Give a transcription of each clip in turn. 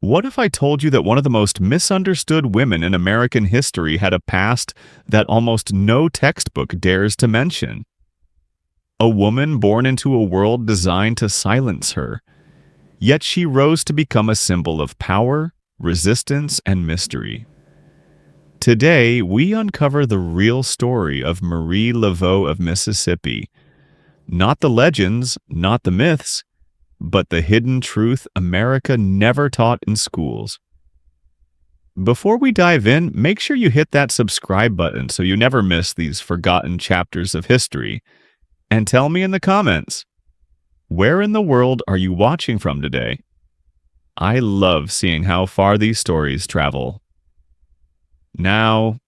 What if I told you that one of the most misunderstood women in American history had a past that almost no textbook dares to mention? A woman born into a world designed to silence her, yet she rose to become a symbol of power, resistance, and mystery. Today, we uncover the real story of Marie Laveau of Mississippi. Not the legends, not the myths, but the hidden truth America never taught in schools. Before we dive in, make sure you hit that subscribe button so you never miss these forgotten chapters of history. And tell me in the comments, where in the world are you watching from today? I love seeing how far these stories travel. Now,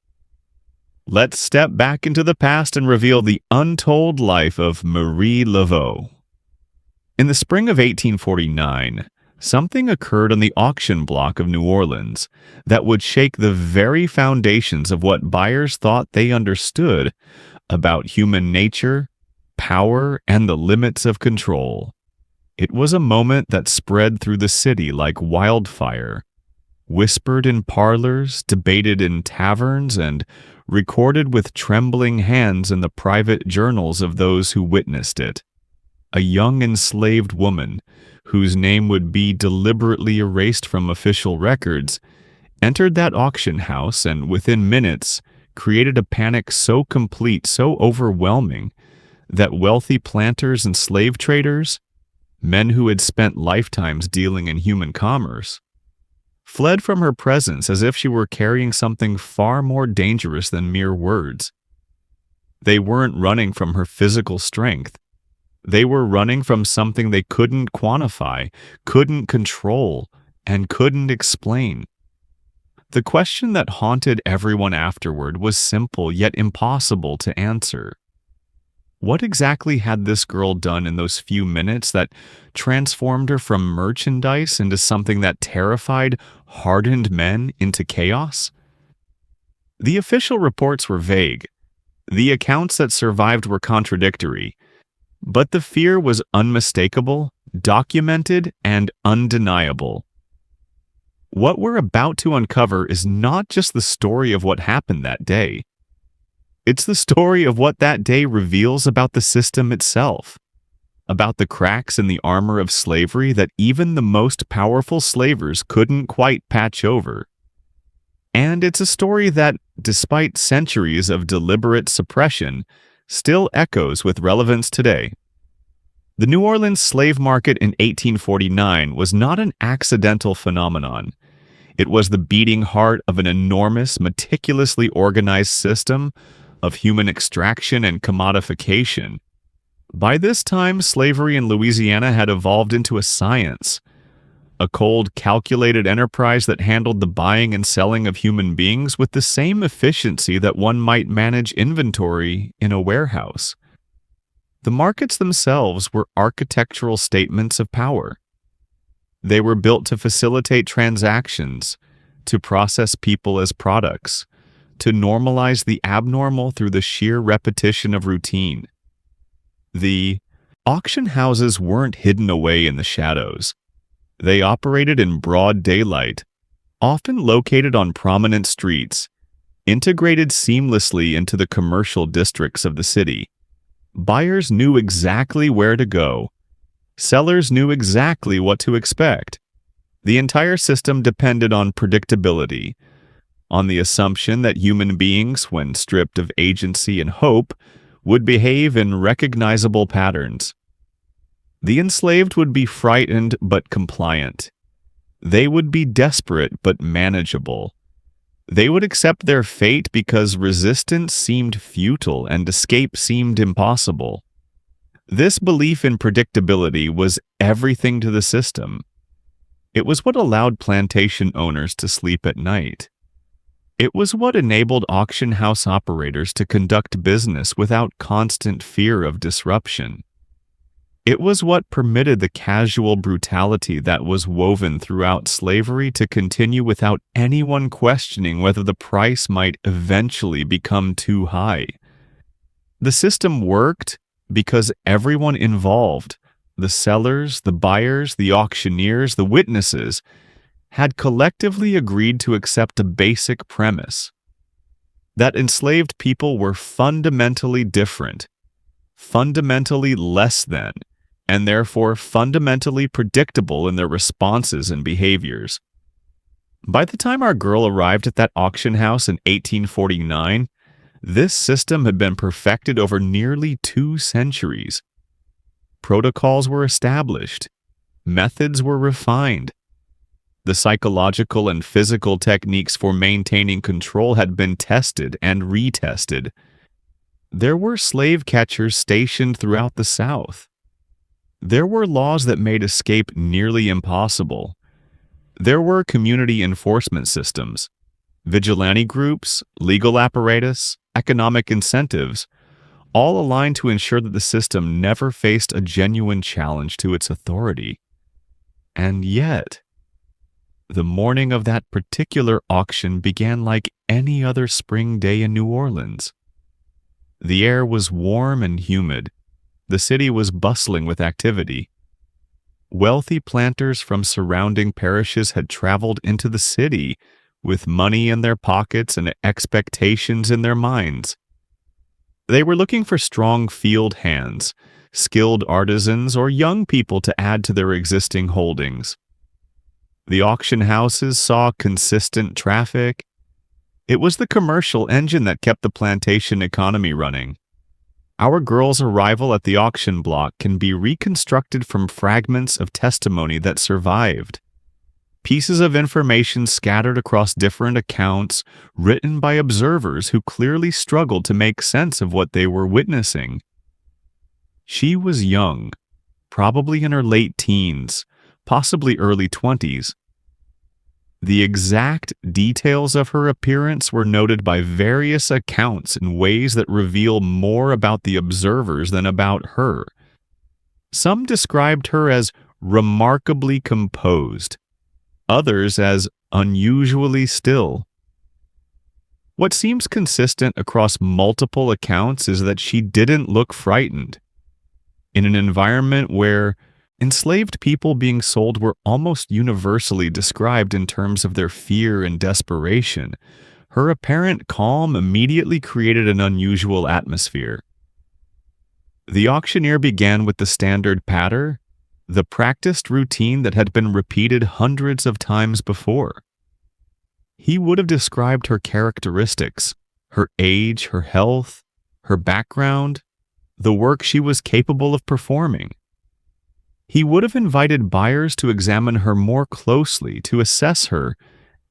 let's step back into the past and reveal the untold life of Marie Laveau. In the spring of 1849, something occurred on the auction block of New Orleans that would shake the very foundations of what buyers thought they understood about human nature, power, and the limits of control. It was a moment that spread through the city like wildfire, whispered in parlors, debated in taverns, and recorded with trembling hands in the private journals of those who witnessed it. A young enslaved woman, whose name would be deliberately erased from official records, entered that auction house and within minutes created a panic so complete, so overwhelming, that wealthy planters and slave traders, men who had spent lifetimes dealing in human commerce, fled from her presence as if she were carrying something far more dangerous than mere words. They weren't running from her physical strength. They were running from something they couldn't quantify, couldn't control, and couldn't explain. The question that haunted everyone afterward was simple yet impossible to answer. What exactly had this girl done in those few minutes that transformed her from merchandise into something that terrified hardened men into chaos? The official reports were vague. The accounts that survived were contradictory. But the fear was unmistakable, documented, and undeniable. What we're about to uncover is not just the story of what happened that day. It's the story of what that day reveals about the system itself, about the cracks in the armor of slavery that even the most powerful slavers couldn't quite patch over. And it's a story that, despite centuries of deliberate suppression, still echoes with relevance today. The New Orleans slave market in 1849 was not an accidental phenomenon. It was the beating heart of an enormous, meticulously organized system of human extraction and commodification. By this time, slavery in Louisiana had evolved into a science, a cold, calculated enterprise that handled the buying and selling of human beings with the same efficiency that one might manage inventory in a warehouse. The markets themselves were architectural statements of power. They were built to facilitate transactions, to process people as products, to normalize the abnormal through the sheer repetition of routine. The auction houses weren't hidden away in the shadows. They operated in broad daylight, often located on prominent streets, integrated seamlessly into the commercial districts of the city. Buyers knew exactly where to go. Sellers knew exactly what to expect. The entire system depended on predictability, on the assumption that human beings, when stripped of agency and hope, would behave in recognizable patterns. The enslaved would be frightened but compliant. They would be desperate but manageable. They would accept their fate because resistance seemed futile and escape seemed impossible. This belief in predictability was everything to the system. It was what allowed plantation owners to sleep at night. It was what enabled auction house operators to conduct business without constant fear of disruption. It was what permitted the casual brutality that was woven throughout slavery to continue without anyone questioning whether the price might eventually become too high. The system worked because everyone involved, the sellers, the buyers, the auctioneers, the witnesses, had collectively agreed to accept a basic premise that enslaved people were fundamentally different, fundamentally less than, and therefore fundamentally predictable in their responses and behaviors. By the time our girl arrived at that auction house in 1849, this system had been perfected over nearly 2 centuries. Protocols were established. Methods were refined. The psychological and physical techniques for maintaining control had been tested and retested. There were slave catchers stationed throughout the South. There were laws that made escape nearly impossible. There were community enforcement systems, vigilante groups, legal apparatus, economic incentives, all aligned to ensure that the system never faced a genuine challenge to its authority. And yet, the morning of that particular auction began like any other spring day in New Orleans. The air was warm and humid. The city was bustling with activity. Wealthy planters from surrounding parishes had traveled into the city with money in their pockets and expectations in their minds. They were looking for strong field hands, skilled artisans, or young people to add to their existing holdings. The auction houses saw consistent traffic. It was the commercial engine that kept the plantation economy running. Our girl's arrival at the auction block can be reconstructed from fragments of testimony that survived. Pieces of information scattered across different accounts written by observers who clearly struggled to make sense of what they were witnessing. She was young, probably in her late teens, possibly early 20s. The exact details of her appearance were noted by various accounts in ways that reveal more about the observers than about her. Some described her as remarkably composed, others as unusually still. What seems consistent across multiple accounts is that she didn't look frightened. In an environment where enslaved people being sold were almost universally described in terms of their fear and desperation, her apparent calm immediately created an unusual atmosphere. The auctioneer began with the standard patter, the practiced routine that had been repeated hundreds of times before. He would have described her characteristics, her age, her health, her background, the work she was capable of performing. He would have invited buyers to examine her more closely, to assess her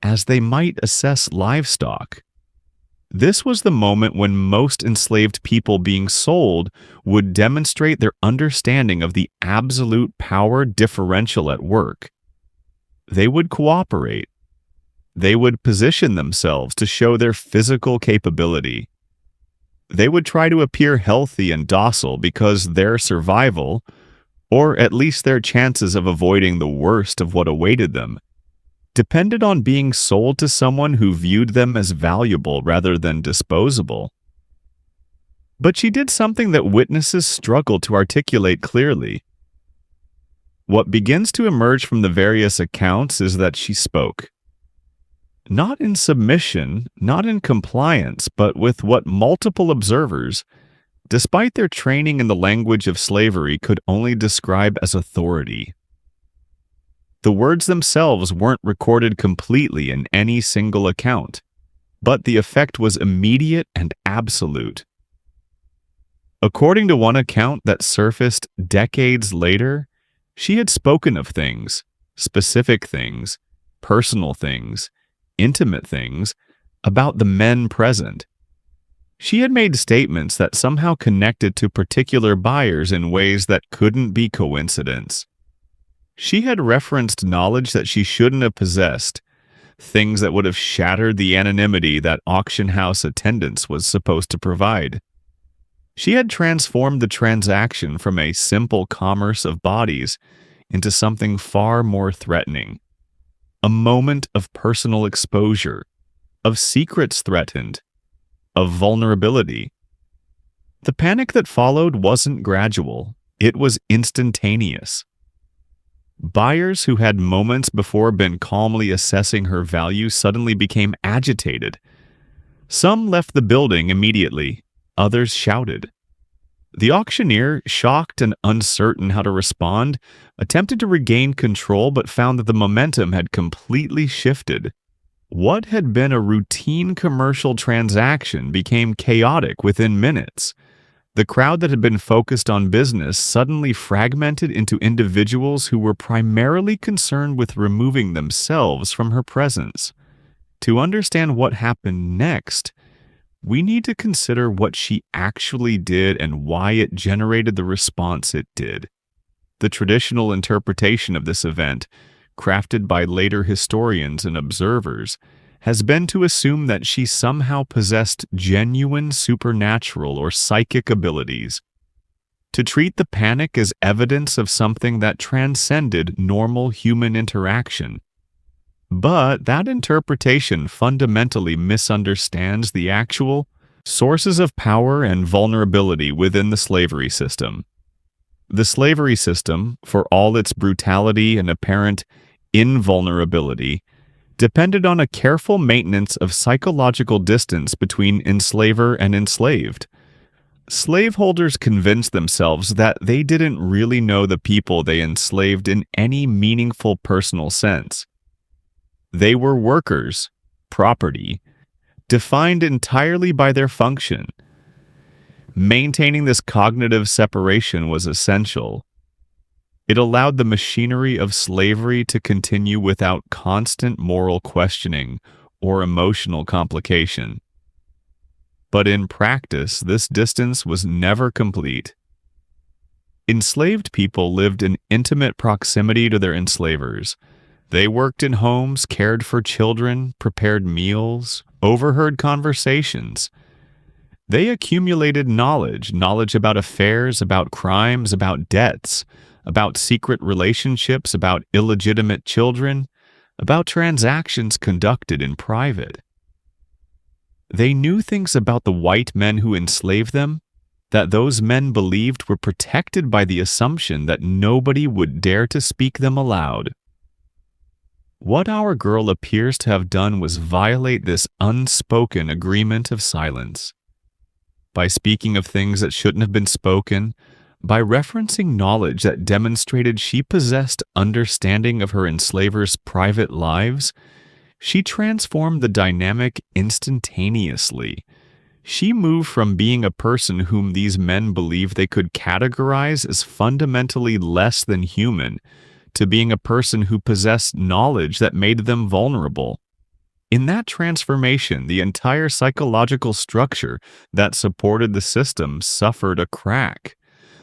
as they might assess livestock. This was the moment when most enslaved people being sold would demonstrate their understanding of the absolute power differential at work. They would cooperate. They would position themselves to show their physical capability. They would try to appear healthy and docile because their survival, or at least their chances of avoiding the worst of what awaited them, depended on being sold to someone who viewed them as valuable rather than disposable. But she did something that witnesses struggled to articulate clearly. What begins to emerge from the various accounts is that she spoke. Not in submission, not in compliance, but with what multiple observers, despite their training in the language of slavery, could only describe as authority. The words themselves weren't recorded completely in any single account, but the effect was immediate and absolute. According to one account that surfaced decades later, she had spoken of things, specific things, personal things, intimate things, about the men present. She had made statements that somehow connected to particular buyers in ways that couldn't be coincidence. She had referenced knowledge that she shouldn't have possessed, things that would have shattered the anonymity that auction house attendance was supposed to provide. She had transformed the transaction from a simple commerce of bodies into something far more threatening. A moment of personal exposure, of secrets threatened, of vulnerability. The panic that followed wasn't gradual, it was instantaneous. Buyers who had moments before been calmly assessing her value suddenly became agitated. Some left the building immediately, others shouted. The auctioneer, shocked and uncertain how to respond, attempted to regain control but found that the momentum had completely shifted. What had been a routine commercial transaction became chaotic within minutes. The crowd that had been focused on business suddenly fragmented into individuals who were primarily concerned with removing themselves from her presence. To understand what happened next, we need to consider what she actually did and why it generated the response it did. The traditional interpretation of this event, crafted by later historians and observers, has been to assume that she somehow possessed genuine supernatural or psychic abilities, to treat the panic as evidence of something that transcended normal human interaction. But that interpretation fundamentally misunderstands the actual sources of power and vulnerability within the slavery system. The slavery system, for all its brutality and apparent invulnerability, depended on a careful maintenance of psychological distance between enslaver and enslaved. Slaveholders convinced themselves that they didn't really know the people they enslaved in any meaningful personal sense. They were workers, property, defined entirely by their function. Maintaining this cognitive separation was essential. It allowed the machinery of slavery to continue without constant moral questioning or emotional complication. But in practice, this distance was never complete. Enslaved people lived in intimate proximity to their enslavers. They worked in homes, cared for children, prepared meals, overheard conversations. They accumulated knowledge about affairs, about crimes, about debts, about secret relationships, about illegitimate children, about transactions conducted in private. They knew things about the white men who enslaved them that those men believed were protected by the assumption that nobody would dare to speak them aloud. What our girl appears to have done was violate this unspoken agreement of silence. By speaking of things that shouldn't have been spoken, by referencing knowledge that demonstrated she possessed understanding of her enslavers' private lives, she transformed the dynamic instantaneously. She moved from being a person whom these men believed they could categorize as fundamentally less than human to being a person who possessed knowledge that made them vulnerable. In that transformation, the entire psychological structure that supported the system suffered a crack.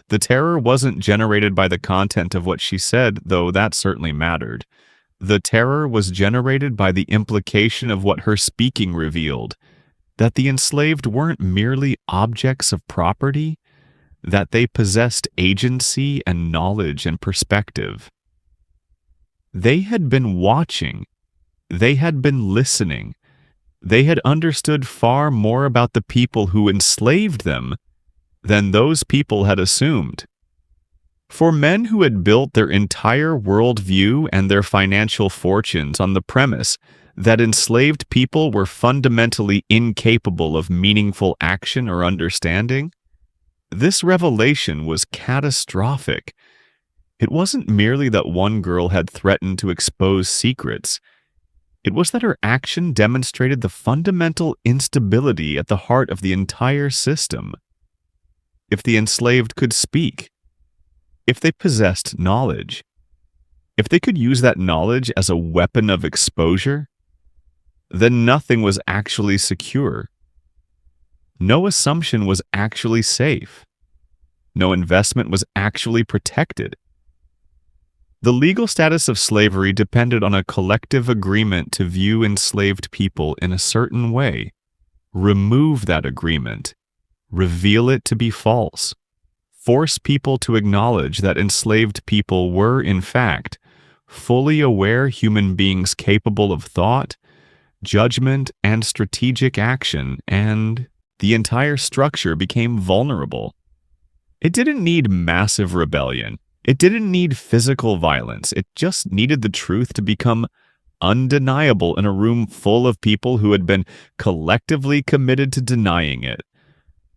The terror wasn't generated by the content of what she said, though that certainly mattered. The terror was generated by the implication of what her speaking revealed, that the enslaved weren't merely objects of property, that they possessed agency and knowledge and perspective. They had been watching. They had been listening. They had understood far more about the people who enslaved them than those people had assumed. For men who had built their entire worldview and their financial fortunes on the premise that enslaved people were fundamentally incapable of meaningful action or understanding, this revelation was catastrophic. It wasn't merely that one girl had threatened to expose secrets. It was that her action demonstrated the fundamental instability at the heart of the entire system. If the enslaved could speak, if they possessed knowledge, if they could use that knowledge as a weapon of exposure, then nothing was actually secure. No assumption was actually safe. No investment was actually protected. The legal status of slavery depended on a collective agreement to view enslaved people in a certain way, remove that agreement, reveal it to be false, force people to acknowledge that enslaved people were, in fact, fully aware human beings capable of thought, judgment, and strategic action, and the entire structure became vulnerable. It didn't need massive rebellion. It didn't need physical violence. It just needed the truth to become undeniable in a room full of people who had been collectively committed to denying it.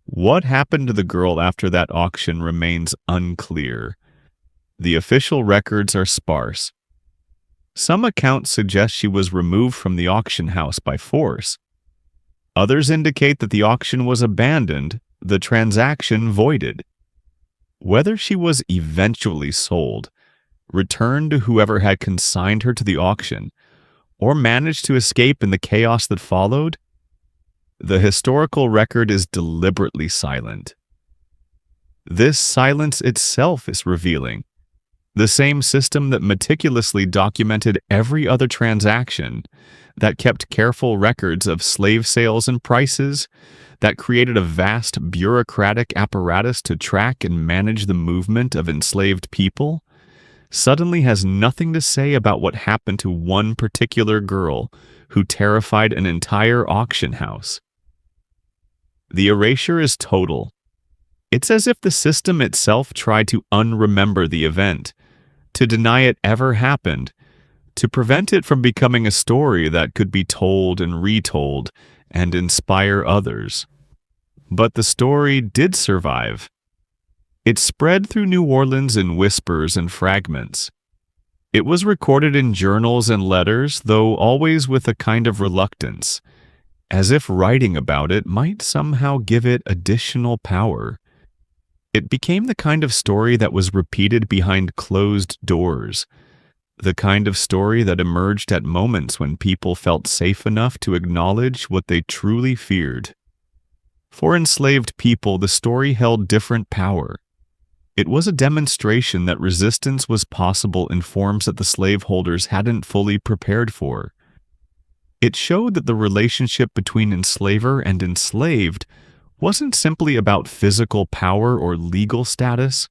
What happened to the girl after that auction remains unclear. The official records are sparse. Some accounts suggest she was removed from the auction house by force. Others indicate that the auction was abandoned, the transaction voided. Whether she was eventually sold, returned to whoever had consigned her to the auction, or managed to escape in the chaos that followed, the historical record is deliberately silent. This silence itself is revealing. The same system that meticulously documented every other transaction, that kept careful records of slave sales and prices, that created a vast bureaucratic apparatus to track and manage the movement of enslaved people, suddenly has nothing to say about what happened to one particular girl who terrified an entire auction house. The erasure is total. It's as if the system itself tried to unremember the event, to deny it ever happened, to prevent it from becoming a story that could be told and retold and inspire others. But the story did survive. It spread through New Orleans in whispers and fragments. It was recorded in journals and letters, though always with a kind of reluctance, as if writing about it might somehow give it additional power. It became the kind of story that was repeated behind closed doors, the kind of story that emerged at moments when people felt safe enough to acknowledge what they truly feared. For enslaved people, the story held different power. It was a demonstration that resistance was possible in forms that the slaveholders hadn't fully prepared for. It showed that the relationship between enslaver and enslaved wasn't simply about physical power or legal status,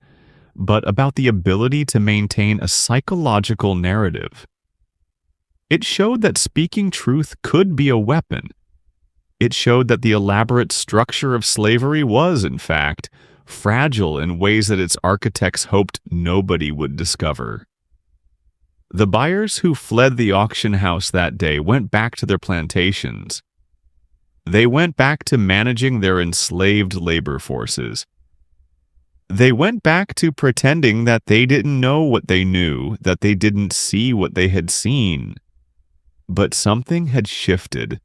but about the ability to maintain a psychological narrative. It showed that speaking truth could be a weapon. It showed that the elaborate structure of slavery was, in fact, fragile in ways that its architects hoped nobody would discover. The buyers who fled the auction house that day went back to their plantations. They went back to managing their enslaved labor forces. They went back to pretending that they didn't know what they knew, that they didn't see what they had seen. But something had shifted.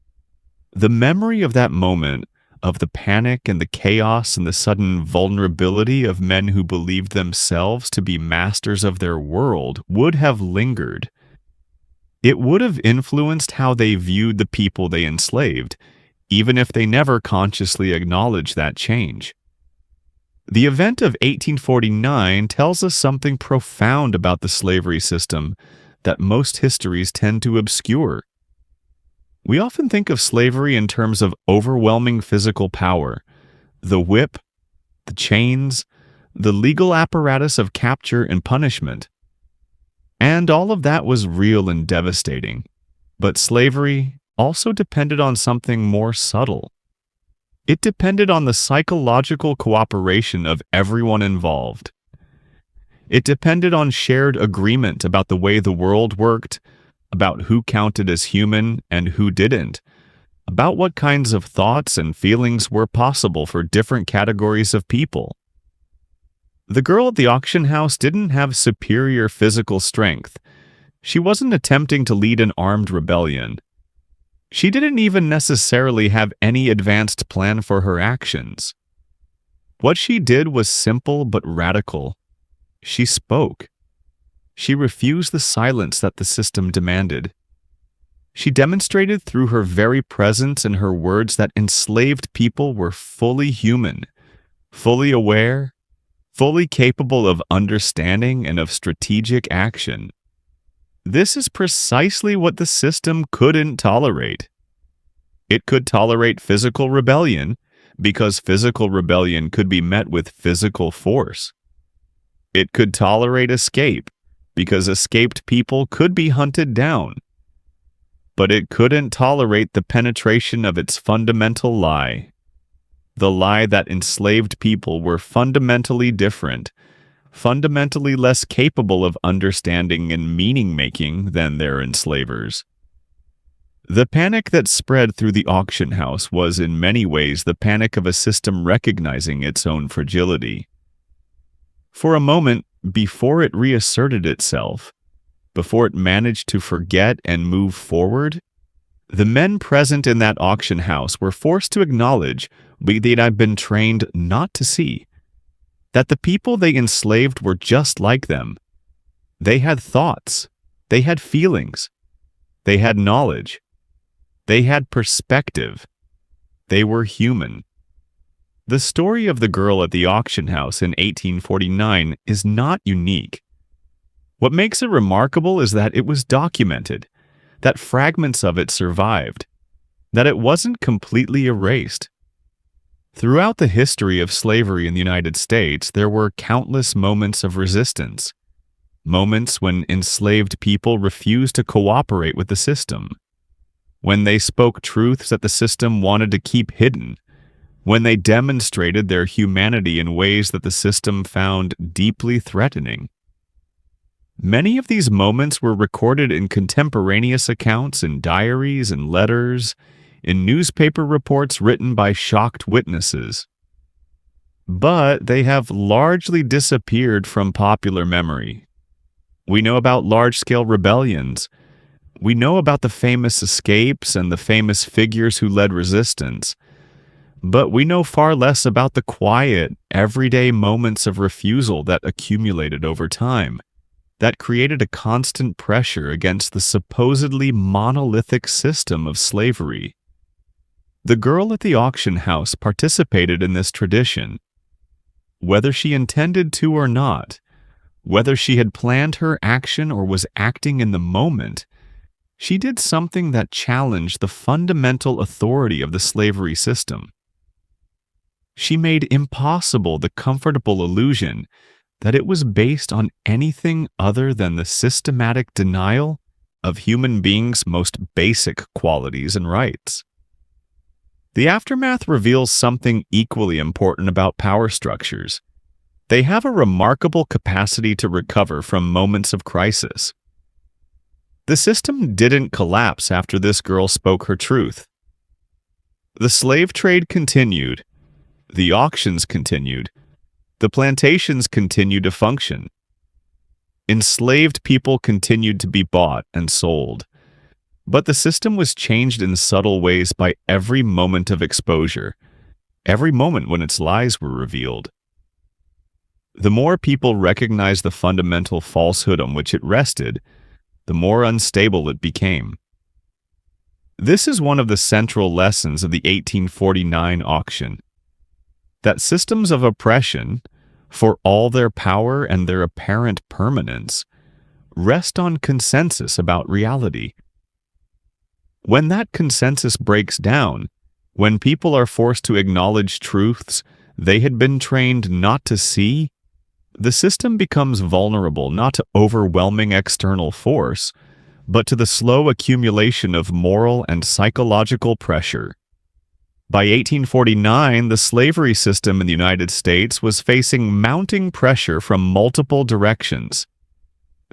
The memory of that moment, of the panic and the chaos and the sudden vulnerability of men who believed themselves to be masters of their world, would have lingered. It would have influenced how they viewed the people they enslaved, even if they never consciously acknowledged that change. The event of 1849 tells us something profound about the slavery system that most histories tend to obscure. We often think of slavery in terms of overwhelming physical power, the whip, the chains, the legal apparatus of capture and punishment. And all of that was real and devastating. But slavery also depended on something more subtle. It depended on the psychological cooperation of everyone involved. It depended on shared agreement about the way the world worked, about who counted as human and who didn't, about what kinds of thoughts and feelings were possible for different categories of people. The girl at the auction house didn't have superior physical strength. She wasn't attempting to lead an armed rebellion. She didn't even necessarily have any advanced plan for her actions. What she did was simple but radical. She spoke. She refused the silence that the system demanded. She demonstrated through her very presence and her words that enslaved people were fully human, fully aware, fully capable of understanding and of strategic action. This is precisely what the system couldn't tolerate. It could tolerate physical rebellion because physical rebellion could be met with physical force. It could tolerate escape because escaped people could be hunted down. But it couldn't tolerate the penetration of its fundamental lie, the lie that enslaved people were fundamentally different, fundamentally less capable of understanding and meaning-making than their enslavers. The panic that spread through the auction house was in many ways the panic of a system recognizing its own fragility. For a moment, before it reasserted itself, before it managed to forget and move forward, the men present in that auction house were forced to acknowledge what they had been trained not to see, that the people they enslaved were just like them. They had thoughts, they had feelings, they had knowledge, they had perspective, they were human. The story of the girl at the auction house in 1849 is not unique. What makes it remarkable is that it was documented, that fragments of it survived, that it wasn't completely erased. Throughout the history of slavery in the United States, there were countless moments of resistance, moments when enslaved people refused to cooperate with the system, when they spoke truths that the system wanted to keep hidden, when they demonstrated their humanity in ways that the system found deeply threatening. Many of these moments were recorded in contemporaneous accounts in diaries and letters, in newspaper reports written by shocked witnesses. But they have largely disappeared from popular memory. We know about large-scale rebellions. We know about the famous escapes and the famous figures who led resistance. But we know far less about the quiet, everyday moments of refusal that accumulated over time, that created a constant pressure against the supposedly monolithic system of slavery. The girl at the auction house participated in this tradition. Whether she intended to or not, whether she had planned her action or was acting in the moment, she did something that challenged the fundamental authority of the slavery system. She made impossible the comfortable illusion that it was based on anything other than the systematic denial of human beings' most basic qualities and rights. The aftermath reveals something equally important about power structures. They have a remarkable capacity to recover from moments of crisis. The system didn't collapse after this girl spoke her truth. The slave trade continued, the auctions continued, the plantations continued to function. Enslaved people continued to be bought and sold. But the system was changed in subtle ways by every moment of exposure, every moment when its lies were revealed. The more people recognized the fundamental falsehood on which it rested, the more unstable it became. This is one of the central lessons of the 1849 auction. That systems of oppression, for all their power and their apparent permanence, rest on consensus about reality. When that consensus breaks down, when people are forced to acknowledge truths they had been trained not to see, the system becomes vulnerable not to overwhelming external force, but to the slow accumulation of moral and psychological pressure. By 1849, the slavery system in the United States was facing mounting pressure from multiple directions.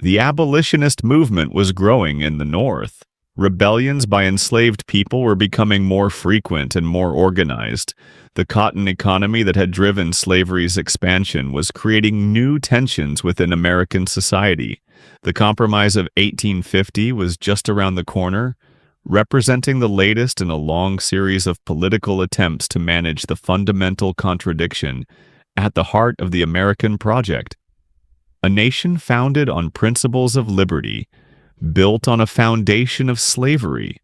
The abolitionist movement was growing in the North. Rebellions by enslaved people were becoming more frequent and more organized. The cotton economy that had driven slavery's expansion was creating new tensions within American society. The Compromise of 1850 was just around the corner, representing the latest in a long series of political attempts to manage the fundamental contradiction at the heart of the American project. A nation founded on principles of liberty, built on a foundation of slavery.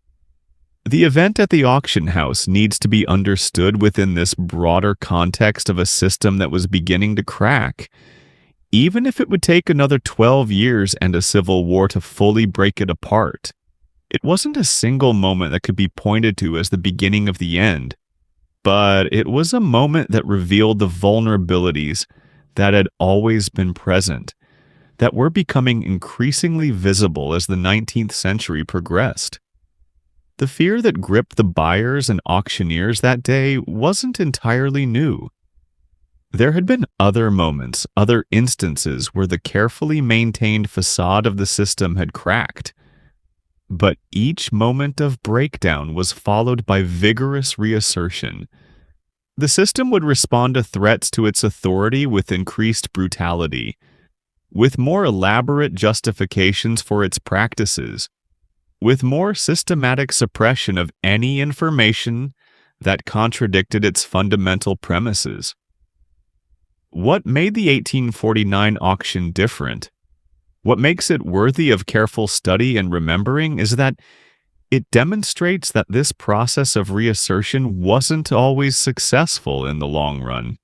The event at the auction house needs to be understood within this broader context of a system that was beginning to crack, even if it would take another 12 years and a civil war to fully break it apart. It wasn't a single moment that could be pointed to as the beginning of the end, but it was a moment that revealed the vulnerabilities that had always been present, that were becoming increasingly visible as the 19th century progressed. The fear that gripped the buyers and auctioneers that day wasn't entirely new. There had been other moments, other instances where the carefully maintained facade of the system had cracked. But each moment of breakdown was followed by vigorous reassertion. The system would respond to threats to its authority with increased brutality, with more elaborate justifications for its practices, with more systematic suppression of any information that contradicted its fundamental premises. What made the 1849 auction different? What makes it worthy of careful study and remembering is that it demonstrates that this process of reassertion wasn't always successful in the long run.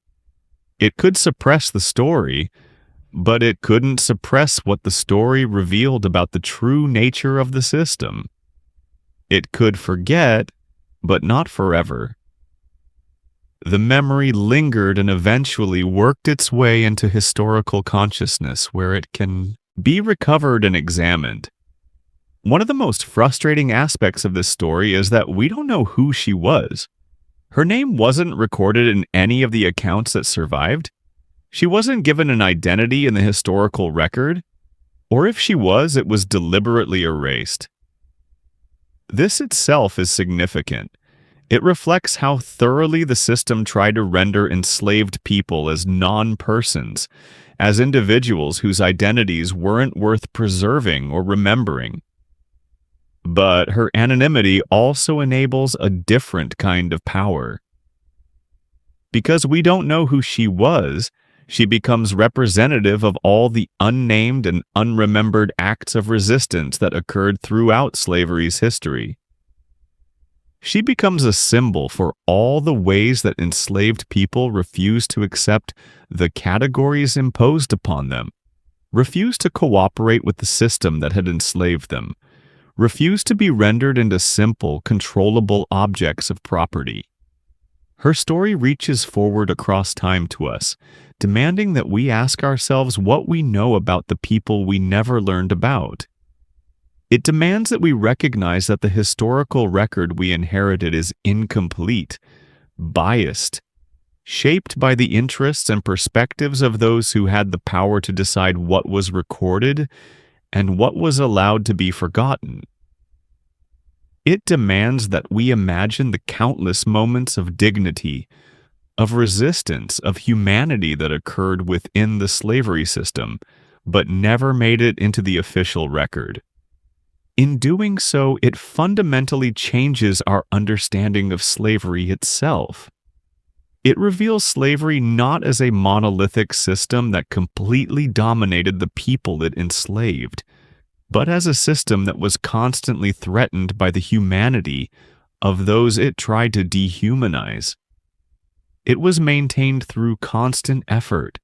It could suppress the story, but it couldn't suppress what the story revealed about the true nature of the system. It could forget, but not forever. The memory lingered and eventually worked its way into historical consciousness, where it can be recovered and examined. One of the most frustrating aspects of this story is that we don't know who she was. Her name wasn't recorded in any of the accounts that survived. She wasn't given an identity in the historical record, or if she was, it was deliberately erased. This itself is significant. It reflects how thoroughly the system tried to render enslaved people as non-persons, as individuals whose identities weren't worth preserving or remembering. But her anonymity also enables a different kind of power. Because we don't know who she was, she becomes representative of all the unnamed and unremembered acts of resistance that occurred throughout slavery's history. She becomes a symbol for all the ways that enslaved people refused to accept the categories imposed upon them, refused to cooperate with the system that had enslaved them, refused to be rendered into simple, controllable objects of property. Her story reaches forward across time to us, demanding that we ask ourselves what we know about the people we never learned about. It demands that we recognize that the historical record we inherited is incomplete, biased, shaped by the interests and perspectives of those who had the power to decide what was recorded and what was allowed to be forgotten. It demands that we imagine the countless moments of dignity, of resistance, of humanity that occurred within the slavery system, but never made it into the official record. In doing so, it fundamentally changes our understanding of slavery itself. It reveals slavery not as a monolithic system that completely dominated the people it enslaved, but as a system that was constantly threatened by the humanity of those it tried to dehumanize. It was maintained through constant effort,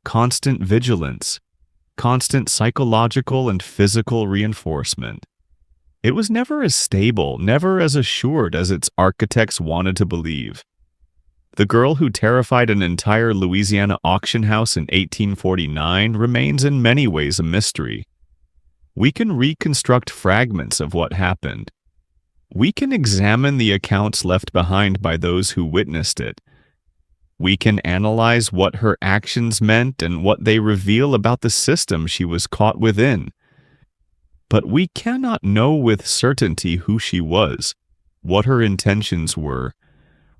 constant vigilance, constant psychological and physical reinforcement. It was never as stable, never as assured as its architects wanted to believe. The girl who terrified an entire Louisiana auction house in 1849 remains in many ways a mystery. We can reconstruct fragments of what happened. We can examine the accounts left behind by those who witnessed it. We can analyze what her actions meant and what they reveal about the system she was caught within. But we cannot know with certainty who she was, what her intentions were,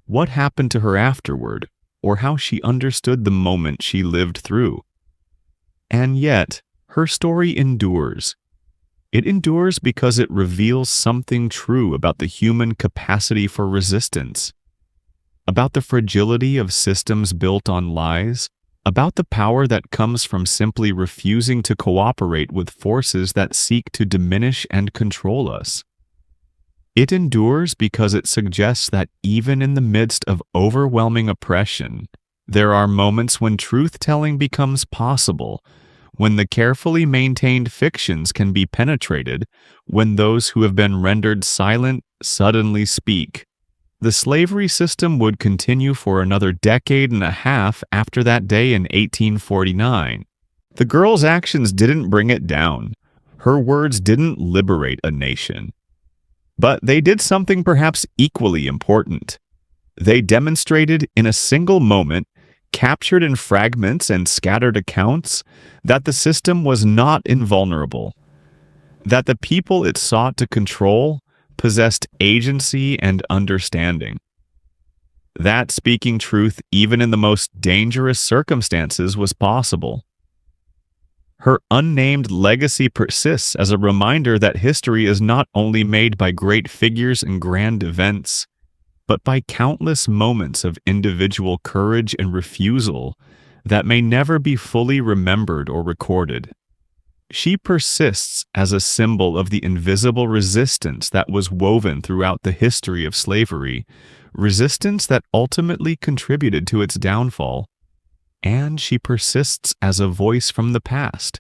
what happened to her afterward, or how she understood the moment she lived through. And yet, her story endures. It endures because it reveals something true about the human capacity for resistance, about the fragility of systems built on lies, about the power that comes from simply refusing to cooperate with forces that seek to diminish and control us. It endures because it suggests that even in the midst of overwhelming oppression, there are moments when truth-telling becomes possible, when the carefully maintained fictions can be penetrated, when those who have been rendered silent suddenly speak. The slavery system would continue for another decade and a half after that day in 1849. The girl's actions didn't bring it down. Her words didn't liberate a nation. But they did something perhaps equally important. They demonstrated in a single moment, captured in fragments and scattered accounts, that the system was not invulnerable, that the people it sought to control possessed agency and understanding. That speaking truth even in the most dangerous circumstances was possible. Her unnamed legacy persists as a reminder that history is not only made by great figures and grand events, but by countless moments of individual courage and refusal that may never be fully remembered or recorded. She persists as a symbol of the invisible resistance that was woven throughout the history of slavery, resistance that ultimately contributed to its downfall. And she persists as a voice from the past,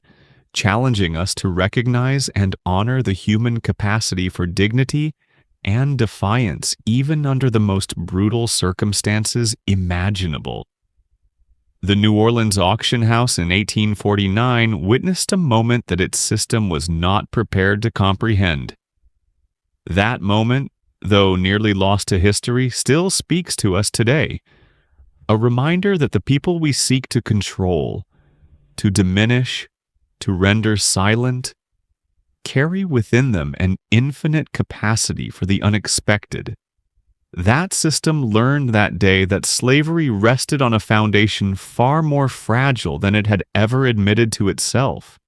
challenging us to recognize and honor the human capacity for dignity and defiance even under the most brutal circumstances imaginable. The New Orleans auction house in 1849 witnessed a moment that its system was not prepared to comprehend. That moment, though nearly lost to history, still speaks to us today. A reminder that the people we seek to control, to diminish, to render silent, carry within them an infinite capacity for the unexpected. That system learned that day that slavery rested on a foundation far more fragile than it had ever admitted to itself.